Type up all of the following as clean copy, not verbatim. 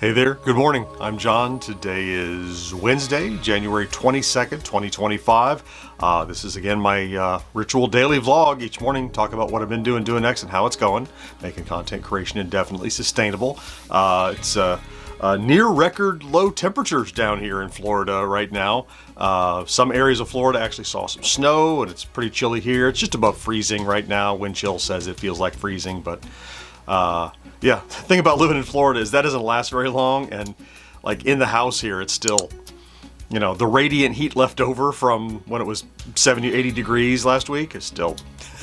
Hey there, good morning. I'm John. Today is Wednesday, January 22nd, 2025. This is again my ritual daily vlog. Each morning, talk about what I've been doing next and how it's going. Making content creation indefinitely sustainable. It's near record low temperatures down here in Florida right now. Some areas of Florida actually saw some snow and it's pretty chilly here. It's just above freezing right now. Wind chill says it feels like freezing, but yeah, the thing about living in Florida is that doesn't last very long, and like in the house here, it's still, you know, the radiant heat left over from when it was 70, 80 degrees last week is still,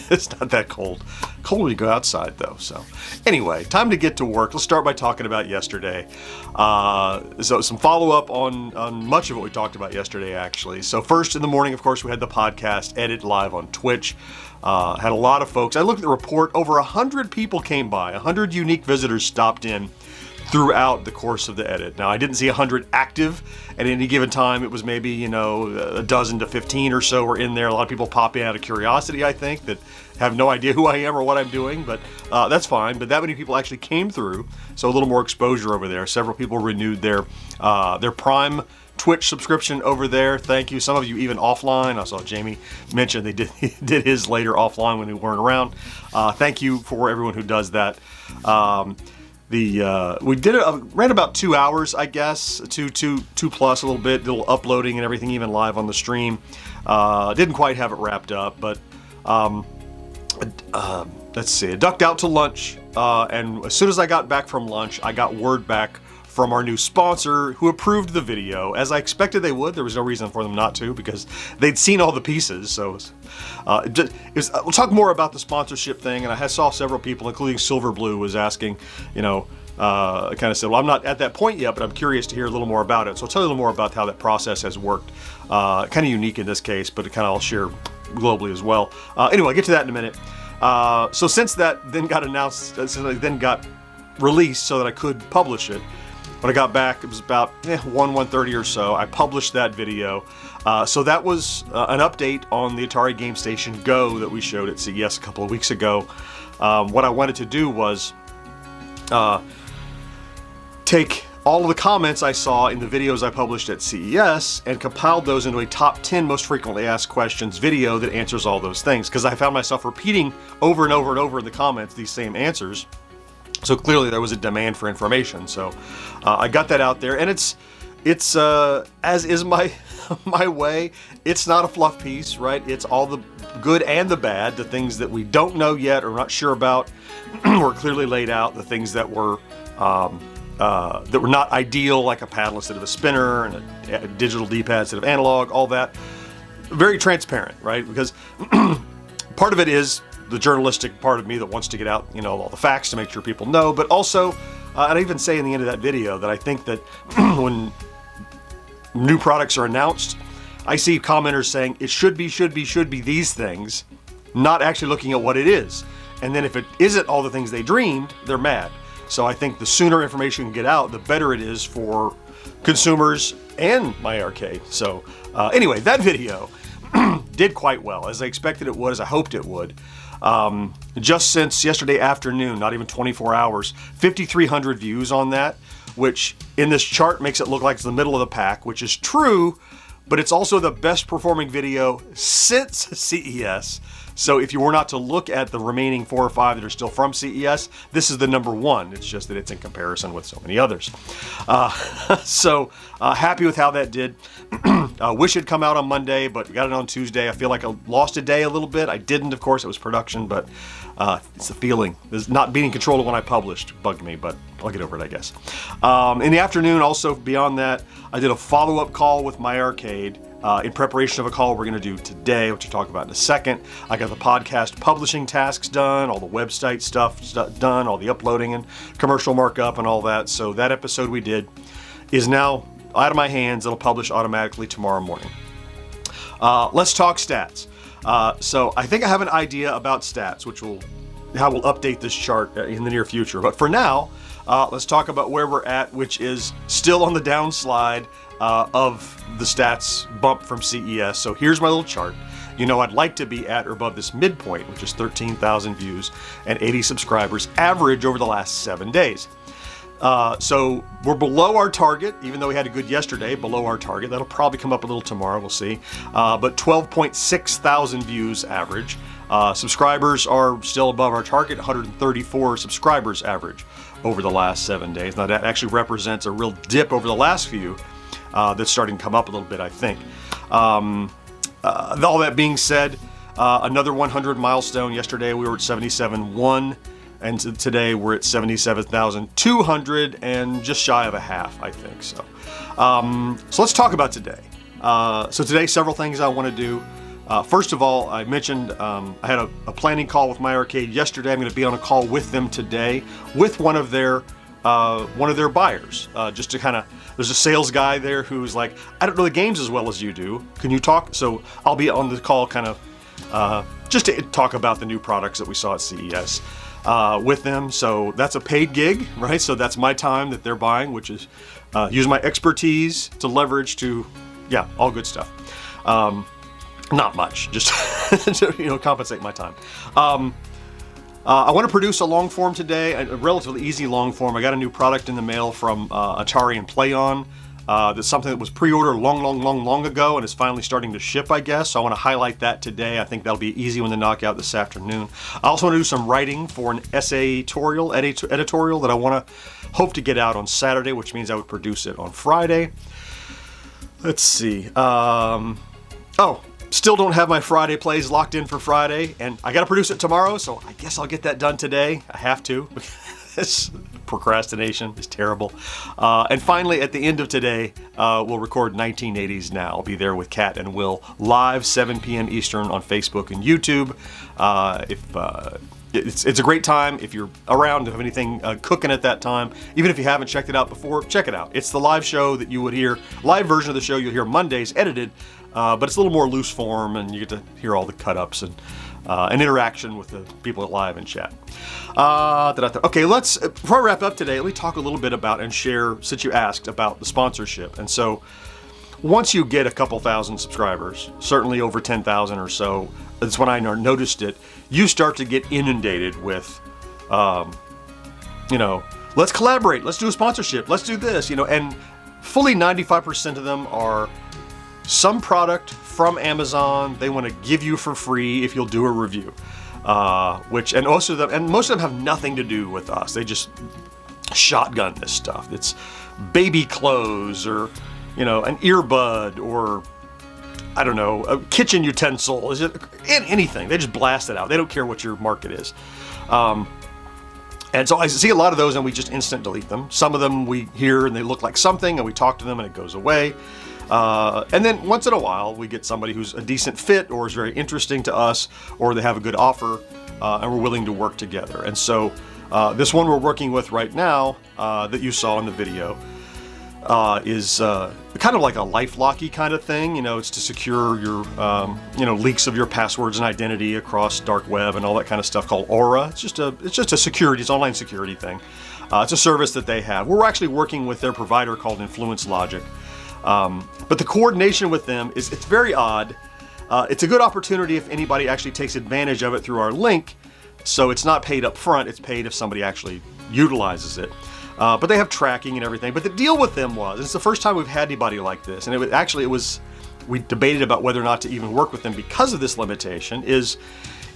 it's not that cold. Cold when you go outside though. So anyway, time to get to work. Let's start by talking about yesterday. So some follow-up on much of what we talked about yesterday, actually. So first in the morning, of course, we had the podcast edit live on Twitch. Had a lot of folks. I looked at the report, over 100 people came by, 100 unique visitors stopped in throughout the course of the edit. Now, I didn't see 100 active at any given time. It was maybe, you know, a dozen to 15 or so were in there. A lot of people pop in out of curiosity, I think, that have no idea who I am or what I'm doing, but that's fine. But that many people actually came through, so a little more exposure over there. Several people renewed their Prime Twitch subscription over there. Thank you. Some of you even offline. I saw Jamie mention he did his later offline when we weren't around. Thank you for everyone who does that. We did it, ran about 2 hours, I guess, two plus a little bit, little uploading and everything, even live on the stream. Didn't quite have it wrapped up, but let's see. I ducked out to lunch, and as soon as I got back from lunch, I got word back from our new sponsor who approved the video, as I expected they would. There was no reason for them not to, because they'd seen all the pieces. So we'll talk more about the sponsorship thing, and I saw several people, including Silverblue, was asking, you know, kind of said, well, I'm not at that point yet, but I'm curious to hear a little more about it. So I'll tell you a little more about how that process has worked. Kind of unique in this case, but it kind of I'll share globally as well. Anyway, I'll get to that in a minute. So since that then got announced, since I then got released so that I could publish it, when I got back, it was about 1:30 or so. I published that video. So that was an update on the Atari Game Station Go that we showed at CES a couple of weeks ago. What I wanted to do was take all of the comments I saw in the videos I published at CES and compiled those into a top 10 most frequently asked questions video that answers all those things. Because I found myself repeating over and over and over in the comments these same answers. So clearly there was a demand for information. So I got that out there, and it's as is my way. It's not a fluff piece, right? It's all the good and the bad. The things that we don't know yet or not sure about were clearly laid out. The things that were not ideal, like a paddle instead of a spinner and a digital D-pad instead of analog, all that. Very transparent, right? Because part of it is the journalistic part of me that wants to get out, you know, all the facts to make sure people know, but also, and I even say in the end of that video that I think that when new products are announced, I see commenters saying it should be these things, not actually looking at what it is. And then if it isn't all the things they dreamed, they're mad. So I think the sooner information can get out, the better it is for consumers and my arcade. So anyway, that video did quite well, as I expected it would, as I hoped it would. Just since yesterday afternoon, not even 24 hours, 5,300 views on that, which in this chart makes it look like it's the middle of the pack, which is true, but it's also the best performing video since CES. So if you were not to look at the remaining 4 or 5 that are still from CES, this is the number one. It's just that it's in comparison with so many others. So happy with how that did. Wish it'd come out on Monday, but got it on Tuesday. I feel like I lost a day a little bit. I didn't, of course, it was production, but it's the feeling. It's not being in control of when I published bugged me, but I'll get over it, I guess. In the afternoon, also beyond that, I did a follow-up call with my arcade. In preparation of a call we're going to do today, which we'll talk about in a second. I got the podcast publishing tasks done, all the website stuff done, all the uploading and commercial markup and all that. So that episode we did is now out of my hands. It'll publish automatically tomorrow morning. Let's talk stats. So I think I have an idea about stats, how we'll update this chart in the near future. But for now, let's talk about where we're at, which is still on the downslide of the stats bump from CES. So here's my little chart. You know, I'd like to be at or above this midpoint, which is 13,000 views and 80 subscribers average over the last 7 days. So we're below our target, even though we had a good yesterday, below our target. That'll probably come up a little tomorrow, we'll see. But 12.6 thousand views average. Subscribers are still above our target, 134 subscribers average over the last 7 days. Now that actually represents a real dip over the last few that's starting to come up a little bit, I think. All that being said, another 100 milestone. Yesterday we were at 77.1. And today we're at 77,200 and just shy of a half, I think. So let's talk about today. So today, several things I want to do. First of all, I mentioned I had a planning call with My Arcade yesterday. I'm going to be on a call with them today with one of their buyers, just to kind of. There's a sales guy there who's like, I don't know the games as well as you do. Can you talk? So I'll be on the call, kind of just to talk about the new products that we saw at CES. With them. So that's a paid gig, right? So that's my time that they're buying, which is use my expertise to leverage to, yeah, all good stuff. Not much, just to, compensate my time. I want to produce a long form today, a relatively easy long form. I got a new product in the mail from Atari and PlayOn. That's something that was pre-ordered long ago and is finally starting to ship, I guess. So I want to highlight that today. I think that'll be easy when to knock out this afternoon. I also want to do some writing for an editorial that I want to hope to get out on Saturday, which means I would produce it on Friday. Let's see. Still don't have my Friday plays locked in for Friday, and I got to produce it tomorrow, so I guess I'll get that done today. I have to. Procrastination is terrible. And finally, at the end of today, we'll record 1980s Now. I'll be there with Kat and Will live 7 p.m. Eastern on Facebook and YouTube. It's a great time. If you're around, have anything cooking at that time, even if you haven't checked it out before, check it out. It's the live show that you would hear, live version of the show you'll hear Mondays, edited, but it's a little more loose form, and you get to hear all the cut-ups and interaction with the people at live and chat. Okay, before I wrap up today, let me talk a little bit about and share, since you asked, about the sponsorship. And so, once you get a couple thousand subscribers, certainly over 10,000 or so, that's when I noticed it, you start to get inundated with, let's collaborate, let's do a sponsorship, let's do this, and fully 95% of them are some product from Amazon they want to give you for free if you'll do a review. And most of them have nothing to do with us. They just shotgun this stuff. It's baby clothes or, an earbud or, I don't know, a kitchen utensil. Is it anything? They just blast it out. They don't care what your market is. And so I see a lot of those and we just instant delete them. Some of them we hear and they look like something and we talk to them and it goes away. And then once in a while we get somebody who's a decent fit or is very interesting to us, or they have a good offer and we're willing to work together. And so this one we're working with right now that you saw in the video is kind of like a LifeLock-y kind of thing. It's to secure your leaks of your passwords and identity across dark web and all that kind of stuff, called Aura. It's just a security, it's an online security thing. It's a service that they have. We're actually working with their provider called Influence Logic. But the coordination with them it's very odd. It's a good opportunity if anybody actually takes advantage of it through our link. So it's not paid up front, it's paid if somebody actually utilizes it. But they have tracking and everything. But the deal with them was, it's the first time we've had anybody like this, and we debated about whether or not to even work with them because of this limitation, is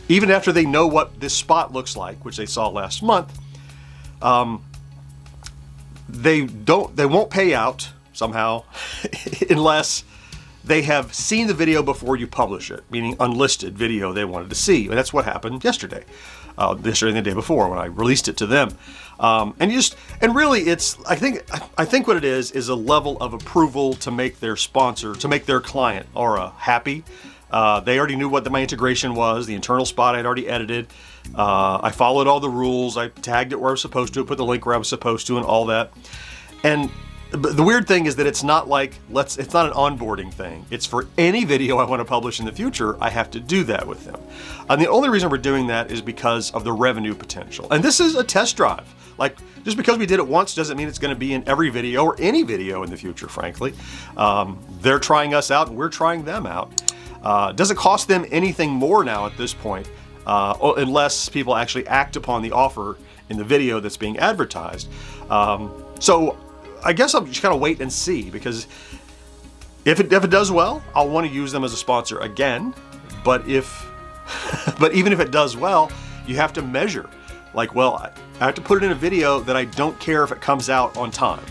even after they know what this spot looks like, which they saw last month, they won't pay out somehow unless they have seen the video before you publish it, meaning unlisted video they wanted to see. And that's what happened yesterday and the day before when I released it to them. And really it's, I think what it is a level of approval to make their sponsor, to make their client, Aura, happy. They already knew what my integration was, the internal spot I'd already edited. I followed all the rules. I tagged it where I was supposed to, put the link where I was supposed to and all that. And the weird thing is that it's not like, it's not an onboarding thing. It's for any video I want to publish in the future, I have to do that with them. And the only reason we're doing that is because of the revenue potential. And this is a test drive. Like, just because we did it once doesn't mean it's going to be in every video or any video in the future, frankly. They're trying us out and we're trying them out. Doesn't cost them anything more now at this point, unless people actually act upon the offer in the video that's being advertised. So I guess I'll just kind of wait and see, because if it does well, I'll want to use them as a sponsor again. But but even if it does well, you have to measure. Like, well, I have to put it in a video that I don't care if it comes out on time.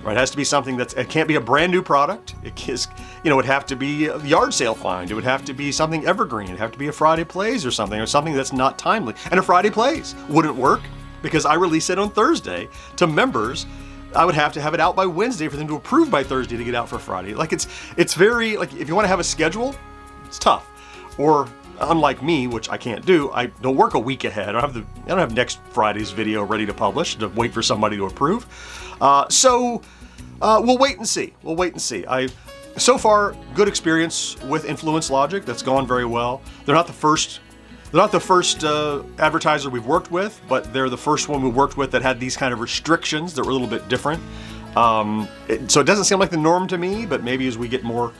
Right? It has to be something it can't be a brand new product. It would have to be a yard sale find. It would have to be something evergreen. It'd have to be a Friday Plays or something that's not timely. And a Friday Plays wouldn't work because I release it on Thursday to members. I would have to have it out by Wednesday for them to approve by Thursday to get out for Friday. Like, it's very, like, if you want to have a schedule, it's tough. Or unlike me, which I can't do, I don't work a week ahead. I don't have next Friday's video ready to publish to wait for somebody to approve. So we'll wait and see. We'll wait and see. So far, good experience with Influence Logic. That's gone very well. They're not the first advertiser we've worked with, but they're the first one we worked with that had these kind of restrictions that were a little bit different. So it doesn't seem like the norm to me, but maybe as we get more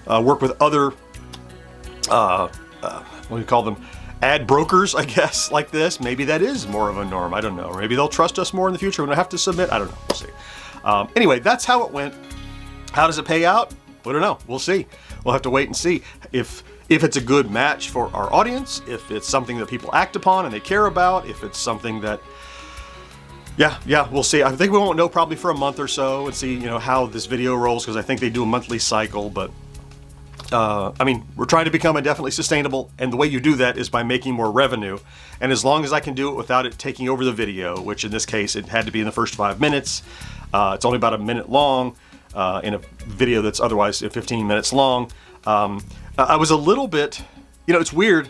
work with other what do you call them? Ad brokers, I guess, like this. Maybe that is more of a norm. I don't know. Or maybe they'll trust us more in the future when I have to submit. I don't know. We'll see. Anyway, that's how it went. How does it pay out? I don't know. We'll see. We'll have to wait and see if it's a good match for our audience, if it's something that people act upon and they care about, if it's something that, yeah, we'll see. I think we won't know probably for a month or so and see, how this video rolls, because I think they do a monthly cycle, but I mean, we're trying to become definitely sustainable, and the way you do that is by making more revenue. And as long as I can do it without it taking over the video, which in this case, it had to be in the first 5 minutes. It's only about a minute long in a video that's otherwise 15 minutes long. I was a little bit, it's weird.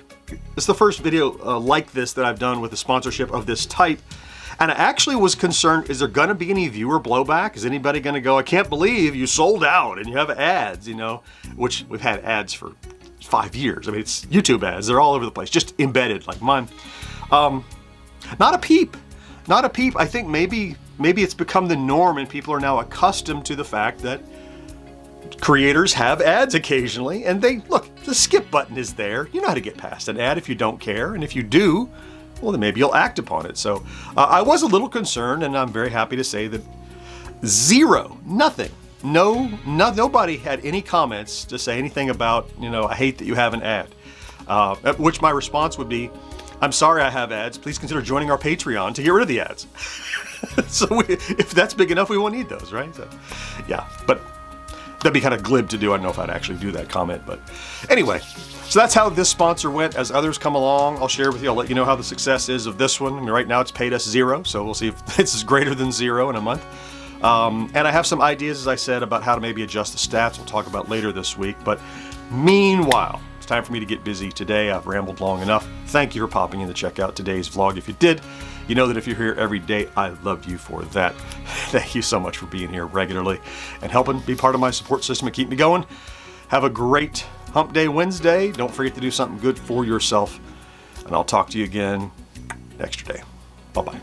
It's the first video like this that I've done with a sponsorship of this type. And I actually was concerned, is there going to be any viewer blowback? Is anybody going to go, I can't believe you sold out and you have ads, which we've had ads for 5 years. I mean, it's YouTube ads. They're all over the place, just embedded like mine. Not a peep. I think maybe it's become the norm and people are now accustomed to the fact that creators have ads occasionally, and the skip button is there. You know how to get past an ad if you don't care. And if you do, well, then maybe you'll act upon it. So I was a little concerned, and I'm very happy to say that nobody had any comments to say anything about, I hate that you have an ad. At which my response would be, I'm sorry I have ads. Please consider joining our Patreon to get rid of the ads. So if that's big enough, we won't need those, right? So, yeah, but that'd be kind of glib to do. I don't know if I'd actually do that comment, but anyway. So that's how this sponsor went. As others come along, I'll share with you. I'll let you know how the success is of this one. I mean, right now it's paid us 0, so we'll see if this is greater than 0 in a month. And I have some ideas, as I said, about how to maybe adjust the stats. We'll talk about later this week. But meanwhile, it's time for me to get busy today. I've rambled long enough. Thank you for popping in to check out today's vlog. If you did, you know that if you're here every day, I love you for that. Thank you so much for being here regularly and helping be part of my support system and keep me going. Have a great Hump Day Wednesday. Don't forget to do something good for yourself. And I'll talk to you again next day. Bye-bye.